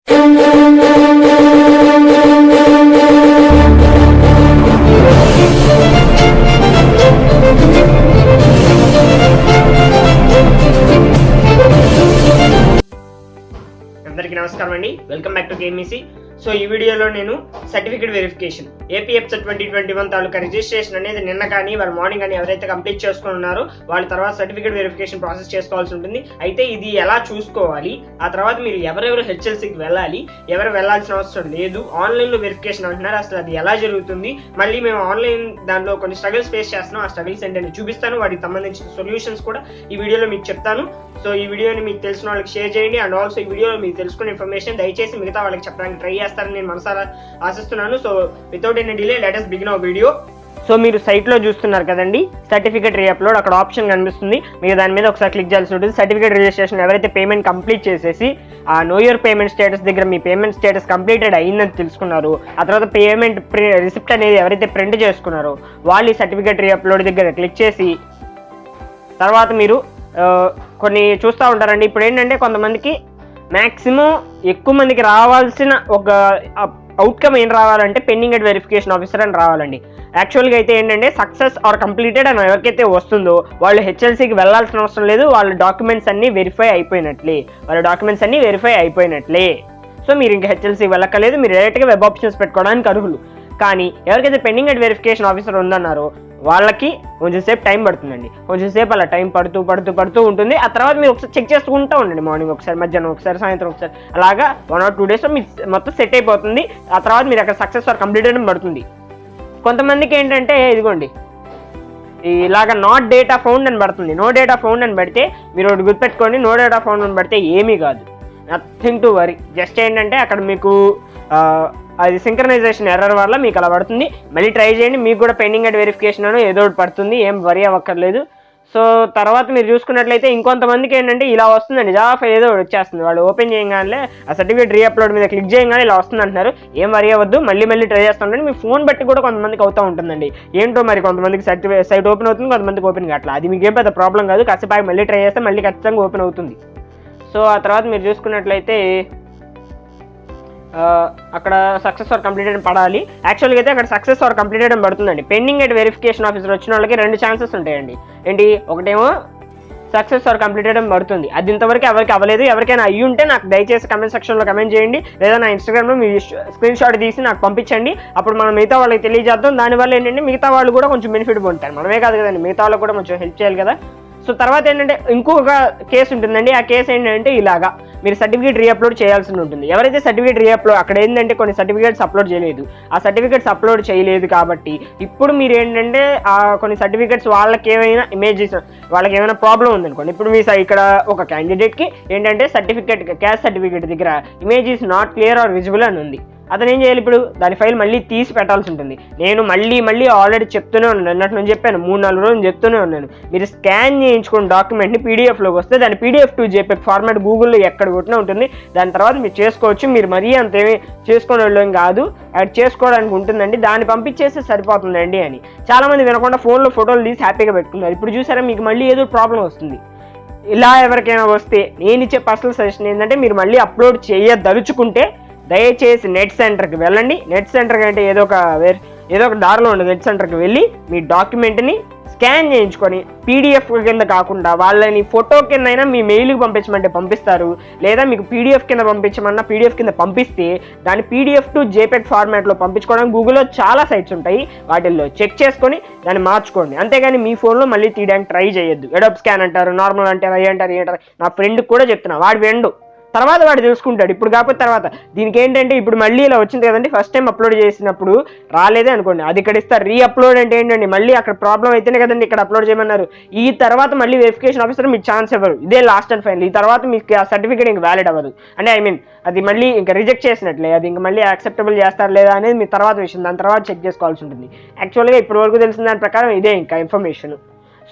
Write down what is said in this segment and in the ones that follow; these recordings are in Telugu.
అందరికీ నమస్కారం అండి, welcome back to KMEC. So ఈ వీడియోలో నేను సర్టిఫికేట్ వెరిఫికేషన్ Eapcet 2021 తాలూకా రిజిస్ట్రేషన్ అనేది నిన్న కానీ వాళ్ళ మార్నింగ్ కానీ ఎవరైతే కంప్లీట్ చేసుకుని ఉన్నారో వాళ్ళ తర్వాత సర్టిఫికేట్ వెరిఫికేషన్ ప్రాసెస్ చేసుకోవాల్సి ఉంటుంది. అయితే ఇది ఎలా చూసుకోవాలి, ఆ తర్వాత మీరు ఎవరెవరు HLCకి వెళ్ళాలి, ఎవరు వెళ్ళాల్సిన అవసరం లేదు, ఆన్లైన్లో వెరిఫికేషన్ అంటున్నారు, అసలు అది ఎలా జరుగుతుంది, మళ్ళీ మేము ఆన్లైన్ దాంట్లో కొన్ని స్ట్రగుల్స్ ఫేస్ చేస్తున్నాం, ఆ స్ట్రగుల్స్ ఏంటని చూపిస్తాను, వాటికి సంబంధించిన సొల్యూషన్స్ కూడా ఈ వీడియోలో మీకు చెప్తాను. సో ఈ వీడియోని మీకు తెలిసిన వాళ్ళకి షేర్ చేయండి. అండ్ ఆల్సో ఈ వీడియోలో మీకు తెలుసుకున్న ఇన్ఫర్మేషన్ దయచేసి మిగతా వాళ్ళకి చెప్పడానికి ట్రై చేస్తారని నేను మనసారా ఆశిస్తున్నాను. So without any delay let us begin our video. So మీరు సైట్లో చూస్తున్నారు కదండి, సర్టిఫికేట్ రీఅప్లోడ్, అక్కడ ఆప్షన్ కనిపిస్తుంది. మీరు దాని మీద ఒకసారి క్లిక్ చేయాల్సి ఉంటుంది. సర్టిఫికేట్ రిజిస్ట్రేషన్ ఎవరైతే పేమెంట్ కంప్లీట్ చేసేసి ఆ నో యువర్ పేమెంట్ స్టేటస్ దగ్గర మీ పేమెంట్ స్టేటస్ కంప్లీటెడ్ అయ్యిందని తెలుసుకున్నారు, ఆ తర్వాత పేమెంట్ రిసిప్ట్ అనేది ఎవరైతే ప్రింట్ చేసుకున్నారో వాళ్ళు ఈ సర్టిఫికేట్ రీఅప్లోడ్ దగ్గర క్లిక్ చేసి తర్వాత మీరు కొన్ని చూస్తూ ఉంటారండి. ఇప్పుడు ఏంటంటే కొంతమందికి మ్యాక్సిమం ఎక్కువ మందికి రావాల్సిన ఒక అవుట్కమ్ ఏం రావాలంటే పెండింగ్ అట్ వెరిఫికేషన్ ఆఫీసర్ అని రావాలండి. యాక్చువల్గా అయితే ఏంటంటే సక్సెస్ ఆర్ కంప్లీటెడ్ అని ఎవరికైతే వస్తుందో వాళ్ళు HLCకి వెళ్ళాల్సిన అవసరం లేదు, వాళ్ళ డాక్యుమెంట్స్ అన్నీ వెరిఫై అయిపోయినట్లే. సో మీరు ఇంకా HLCకి వెళ్ళక్కలేదు, మీరు డైరెక్ట్గా వెబ్ ఆప్షన్స్ పెట్టుకోవడానికి అర్హులు. కానీ ఎవరికైతే పెండింగ్ అట్ వెరిఫికేషన్ ఆఫీసర్ ఉందన్నారో వాళ్ళకి కొంచెం సేపు టైం పడుతుందండి. కొంచెం సేపు అలా టైం పడుతూ ఉంటుంది. ఆ తర్వాత మీరు ఒకసారి చెక్ చేసుకుంటూ ఉండండి, మార్నింగ్ ఒకసారి, మధ్యాహ్నం ఒకసారి, సాయంత్రం ఒకసారి, అలాగా 1 or 2 డేస్లో మీ మొత్తం సెట్ అయిపోతుంది. ఆ తర్వాత మీరు అక్కడ సక్సెస్ ఆర్ కంప్లీట్ అని పడుతుంది. కొంతమందికి ఏంటంటే ఇదిగోండి ఇలాగా నాట్ డేటా ఫౌండ్ అని పడుతుంది. నో డేటా ఫౌండ్ అని పడితే మీరు ఒకటి గుర్తుపెట్టుకోండి, నో డేటా ఫౌండ్ అని పడితే ఏమీ కాదు, నథింగ్ టు వరీ. జస్ట్ ఏంటంటే అక్కడ మీకు అది సింక్రనైజేషన్ ఎర్రర్ వల్ల మీకు అలా పడుతుంది. మళ్ళీ ట్రై చేయండి, మీకు కూడా పెండింగ్ అట్ వెరిఫికేషన్ అని ఏదో ఒకటి పడుతుంది, ఏం వరీ అవ్వక్కర్లేదు. సో తర్వాత మీరు చూసుకున్నట్లయితే ఇంకొంతమందికి ఏంటంటే ఇలా వస్తుందండి, జావా ఫైల్ ఏదో వచ్చేస్తుంది, వాళ్ళు ఓపెన్ చేయగానే ఆ సర్టిఫికేట్ రీఅప్లోడ్ మీద క్లిక్ చేయగానే ఇలా వస్తుంది అంటున్నారు. ఏం వరీ అవ్వద్దు, మళ్ళీ ట్రై చేస్తుంటే మీ ఫోన్ బట్టి కూడా కొంతమందికి అవుతూ ఉంటుందండి. ఏంటో మరి కొంతమందికి సైట్ ఓపెన్ అవుతుంది, కొంతమందికి ఓపెన్ కావట్లా. అది మీకు ఏం పెద్ద ప్రాబ్లం కాదు, కాసేపు మళ్ళీ ట్రై చేస్తే మళ్ళీ ఖచ్చితంగా ఓపెన్ అవుతుంది. సో ఆ తర్వాత మీరు చూసుకున్నట్లయితే అక్కడ సక్సెస్ ఆర్ కంప్లీటెడ్ అని పడాలి. యాక్చువల్గా అయితే అక్కడ సక్సెస్ ఆర్ కంప్లీటెడ్ అని పడుతుందండి. పెండింగ్ అట్ వెరిఫికేషన్ ఆఫీసర్ వచ్చిన వాళ్ళకి 2 ఛాన్సెస్ ఉంటాయండి. ఏంటి, ఒకటేమో సక్సెస్ ఆర్ కంప్లీటెడ్ అని పడుతుంది, అది ఇంతవరకు ఎవరికి అవ్వలేదు. ఎవరికైనా అయ్యి ఉంటే నాకు దయచేసి కమెంట్ సెక్షన్లో కమెంట్ చేయండి, లేదా నా ఇన్స్టాగ్రామ్లో మీ స్క్రీన్ షాట్ తీసి నాకు పంపించండి. అప్పుడు మనం మిగతా వాళ్ళకి తెలియజేద్దాం. దానివల్ల ఏంటంటే మిగతా వాళ్ళు కూడా కొంచెం బెనిఫిట్ పొందుతారు, మనమే కాదు కదండి, మిగతా వాళ్ళకి కూడా కొంచెం హెల్ప్ చేయాలి కదా. సో తర్వాత ఏంటంటే ఇంకొక కేసు ఉంటుందండి. ఆ కేసు ఏంటంటే ఇలాగా మీరు సర్టిఫికేట్ రీఅప్లోడ్ చేయాల్సి ఉంటుంది. ఎవరైతే సర్టిఫికేట్ రీఅప్లోడ్, అక్కడ ఏంటంటే కొన్ని సర్టిఫికేట్స్ అప్లోడ్ చేయలేదు, ఆ సర్టిఫికేట్స్ అప్లోడ్ చేయలేదు కాబట్టి ఇప్పుడు మీరు ఏంటంటే ఆ కొన్ని సర్టిఫికేట్స్ వాళ్ళకి ఏమైనా ఇమేజెస్, వాళ్ళకి ఏమైనా ప్రాబ్లం ఉందనుకోండి. ఇప్పుడు మీ ఇక్కడ ఒక క్యాండిడేట్కి ఏంటంటే సర్టిఫికేట్, క్యాస్ట్ సర్టిఫికేట్ దగ్గర image is not clear or visible అని ఉంది. అతను ఏం చేయాలి, ఇప్పుడు దాని ఫైల్ మళ్ళీ తీసి పెట్టాల్సి ఉంటుంది. నేను మళ్ళీ ఆల్రెడీ చెప్తూనే ఉన్నాను, అన్నట్టు నేను చెప్పాను, 3-4 రోజులు చెప్తూనే ఉన్నాను, మీరు స్కాన్ చేయించుకున్న డాక్యుమెంట్ని PDF-లోకి వస్తే దాని PDF to JPEG ఫార్మాట్ గూగుల్లో ఎక్కడ కొట్టినా ఉంటుంది. దాని తర్వాత మీరు చేసుకోవచ్చు. మీరు మరీ అంతేమీ చేసుకునే వాళ్ళం కాదు, యాడ్ చేసుకోవడానికి ఉంటుందండి, దాన్ని పంపించేస్తే సరిపోతుందండి అని. చాలామంది వినకుండా ఫోన్లో ఫోటోలు తీసి హ్యాపీగా పెట్టుకున్నారు. ఇప్పుడు చూసారా, మీకు మళ్ళీ ఏదో ప్రాబ్లం వస్తుంది. ఇలా ఎవరికైనా వస్తే నేను ఇచ్చే పర్సనల్ సజెషన్ ఏంటంటే, మీరు మళ్ళీ అప్లోడ్ చేయదలుచుకుంటే దయచేసి నెట్ సెంటర్కి వెళ్ళండి. నెట్ సెంటర్ అంటే ఏదో ఒక దారిలో ఉండదు. నెట్ సెంటర్కి వెళ్ళి మీ డాక్యుమెంట్ని స్కాన్ చేయించుకొని PDF కింద కాకుండా వాళ్ళని ఫోటో కింద అయినా మీ మెయిల్కి పంపించమంటే పంపిస్తారు, లేదా మీకు PDF కింద పంపించమన్నా PDF కింద పంపిస్తే దాన్ని PDF to JPEG ఫార్మాట్లో పంపించుకోవడానికి గూగుల్లో చాలా సైట్స్ ఉంటాయి, వాటిల్లో చెక్ చేసుకొని దాన్ని మార్చుకోండి. అంతేగాని మీ ఫోన్లో మళ్ళీ తీయడానికి ట్రై చేయొద్దు. ఎడోప్ స్కాన్ అంటారు, నార్మల్ అంటారు, అయ్యి అంటారు. నా ఫ్రెండ్కి కూడా చెప్తున్నా, వాడు వెండు తర్వాత వాడు తెలుసుకుంటాడు. ఇప్పుడు కాకపోతే తర్వాత దీనికి ఏంటంటే ఇప్పుడు మళ్ళీ ఇలా వచ్చింది కదండి, ఫస్ట్ టైం అప్లోడ్ చేసినప్పుడు రాలేదే అనుకోండి, అది ఇక్కడ ఇస్తారు. రీఅప్లోడ్ అంటే ఏంటండి, మళ్ళీ అక్కడ ప్రాబ్లం అయితేనే కదండి ఇక్కడ అప్లోడ్ చేయమన్నారు. ఈ తర్వాత మళ్ళీ వెరిఫికేషన్ ఆఫీసర్ మీకు ఛాన్స్ ఇవ్వరు, ఇదే లాస్ట్ అండ్ ఫైనల్. ఈ తర్వాత మీకు ఆ సర్టిఫికేట్ ఇంకా వ్యాలిడ్ అవ్వదు, అంటే అది మళ్ళీ ఇంకా రిజెక్ట్ చేసినట్లే, అది ఇంకా మళ్ళీ యాక్సెప్టబుల్ చేస్తారు లేదా అనేది మీ తర్వాత విషయం, దాని తర్వాత చెక్ చేసుకోవాల్సి ఉంటుంది. యాక్చువల్గా ఇప్పటి వరకు తెలిసిన దాని ప్రకారం ఇదే ఇంకా ఇన్ఫర్మేషన్.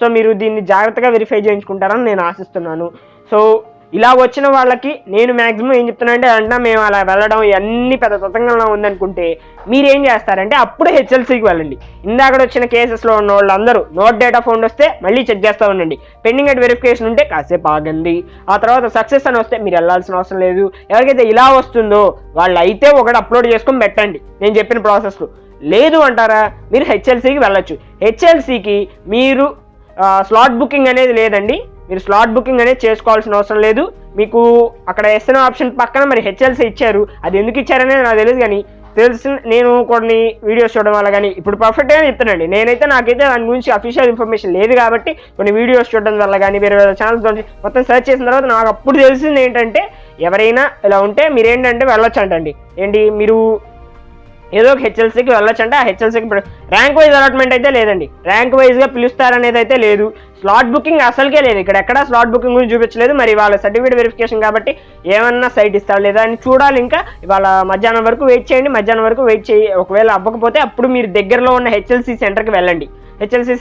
సో మీరు దీన్ని జాగ్రత్తగా వెరిఫై చేయించుకుంటారని నేను ఆశిస్తున్నాను. సో ఇలా వచ్చిన వాళ్ళకి నేను మ్యాక్సిమం ఏం చెప్తున్నానంటే అంటే మేము అలా వెళ్ళడం ఇవన్నీ పెద్ద తతంగంగా ఉందనుకుంటే మీరు ఏం చేస్తారంటే అప్పుడు హెచ్ఎల్సీకి వెళ్ళండి. ఇందాక వచ్చిన కేసెస్లో ఉన్న వాళ్ళందరూ నోట్ డేటా ఫోన్ వస్తే మళ్ళీ చెక్ చేస్తూ ఉండండి. పెండింగ్ అట్ వెరిఫికేషన్ ఉంటే కాసేపు ఆగండి. ఆ తర్వాత సక్సెస్ అని వస్తే మీరు వెళ్ళాల్సిన అవసరం లేదు. ఎవరికైతే ఇలా వస్తుందో వాళ్ళు అయితే ఒకటి అప్లోడ్ చేసుకొని పెట్టండి నేను చెప్పిన ప్రాసెస్లో. లేదు అంటారా మీరు హెచ్ఎల్సీకి వెళ్ళొచ్చు. హెచ్ఎల్సీకి మీరు స్లాట్ బుకింగ్ అనేది లేదండి. మీరు స్లాట్ బుకింగ్ అనేది చేసుకోవాల్సిన అవసరం లేదు. మీకు అక్కడ ఎస్ఎన్ ఆప్షన్ పక్కన మరి హెచ్ఎల్సీ ఇచ్చారు. అది ఎందుకు ఇచ్చారనేది నాకు తెలియదు, కానీ నేను కొన్ని వీడియోస్ చూడడం వల్ల కానీ ఇప్పుడు పర్ఫెక్ట్గా చెప్తానండి. నాకైతే దాని గురించి అఫీషియల్ ఇన్ఫర్మేషన్ లేదు కాబట్టి కొన్ని వీడియోస్ చూడడం వల్ల కానీ వేరే వేరే ఛానల్స్ మొత్తం సెర్చ్ చేసిన తర్వాత నాకు అప్పుడు తెలిసింది ఏంటంటే ఎవరైనా ఇలా ఉంటే మీరు ఏంటంటే వెళ్ళొచ్చు అంటండి. మీరు ఏదో ఒక హెచ్ఎల్సీకి వెళ్ళొచ్చు అంటే ఆ హెచ్ఎల్సీకి ర్యాంక్ వైజ్ అలాట్మెంట్ అయితే లేదండి. ర్యాంక్ వైజ్గా పిలుస్తారనేది అయితే లేదు. స్లాట్ బుకింగ్ అసలుకే లేదు. ఇక్కడ ఎక్కడ స్లాట్ బుకింగ్ గురించి చూపించలేదు. మరి వాళ్ళ సర్టిఫికేట్ వెరిఫికేషన్ కాబట్టి ఏమన్నా సైట్ ఇస్తారు లేదా అని చూడాలి. ఇంకా ఇవాళ మధ్యాహ్నం వరకు వెయిట్ చేయండి. మధ్యాహ్నం వరకు వెయిట్ చేయి. ఒకవేళ అవ్వకపోతే అప్పుడు మీరు దగ్గరలో ఉన్న హెచ్ఎల్సీ సెంటర్కి వెళ్ళండి. హెచ్ఎల్సీ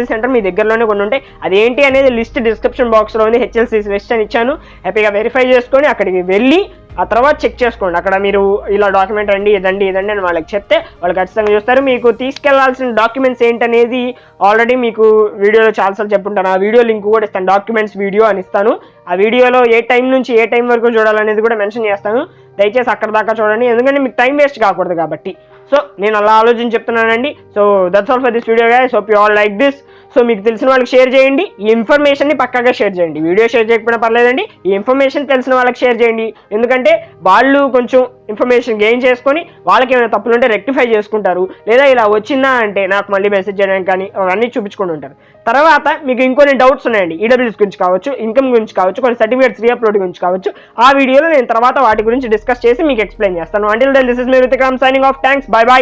సెంటర్ మీ దగ్గరలోనే కొన్ని ఉంటాయి. అదేంటి అనేది లిస్ట్ డిస్క్రిప్షన్ బాక్స్లో ఉంది. హెచ్ఎల్సీ లిస్ట్ అని ఇచ్చాను. హ్యాపీగా వెరిఫై చేసుకొని అక్కడికి వెళ్ళి ఆ తర్వాత చెక్ చేసుకోండి. అక్కడ మీరు ఇలా డాక్యుమెంట్ అండి ఇదండి అని వాళ్ళకి చెప్తే వాళ్ళు ఖచ్చితంగా చూస్తారు. మీకు తీసుకెళ్లాల్సిన డాక్యుమెంట్స్ ఏంటనేది ఆల్రెడీ మీకు వీడియోలో చాలాసార్లు చెప్పుంటాను. ఆ వీడియో లింక్ కూడా ఇస్తాను. డాక్యుమెంట్స్ వీడియో అని ఇస్తాను. ఆ వీడియోలో ఏ టైం నుంచి ఏ టైం వరకు చూడాలనేది కూడా మెన్షన్ చేస్తాను. దయచేసి అక్కడ దాకా చూడండి, ఎందుకంటే మీకు టైం వేస్ట్ కాకూడదు కాబట్టి. సో నేను అలా ఆలోచించి చెప్తున్నానండి. So that's all for this video guys. Hope you all like this. So మీకు తెలిసిన వాళ్ళకి షేర్ చేయండి. ఈ ఇన్ఫర్మేషన్ని పక్కాగా షేర్ చేయండి. వీడియో షేర్ చేయకపోయినా పర్లేదండి. ఈ ఇన్ఫర్మేషన్ తెలిసిన వాళ్ళకి షేర్ చేయండి. ఎందుకంటే వాళ్ళు కొంచెం ఇన్ఫర్మేషన్ గెయిన్ చేసుకొని వాళ్ళకి ఏమైనా తప్పులు ఉంటే రెక్టిఫై చేసుకుంటారు. లేదా ఇలా వచ్చిందా అంటే నాకు మళ్ళీ మెసేజ్ చేయడానికి కానీ అవన్నీ చూపించుకుంటూ ఉంటారు. తర్వాత మీకు ఇంకొన్ని డౌట్స్ ఉన్నాయండి. ఈడబ్ల్యూఎస్ గురించి కావచ్చు, ఇన్కమ్ గురించి కావచ్చు, కొన్ని సర్టిఫికేట్స్ రీఅప్లోడ్ గురించి కావచ్చు. ఆ వీడియోలో నేను తర్వాత వాటి గురించి డిస్కస్ చేసి మీకు ఎక్స్ప్లెయిన్ చేస్తాను. Until then this is me Rithik Ram signing off. Thanks. Bye by.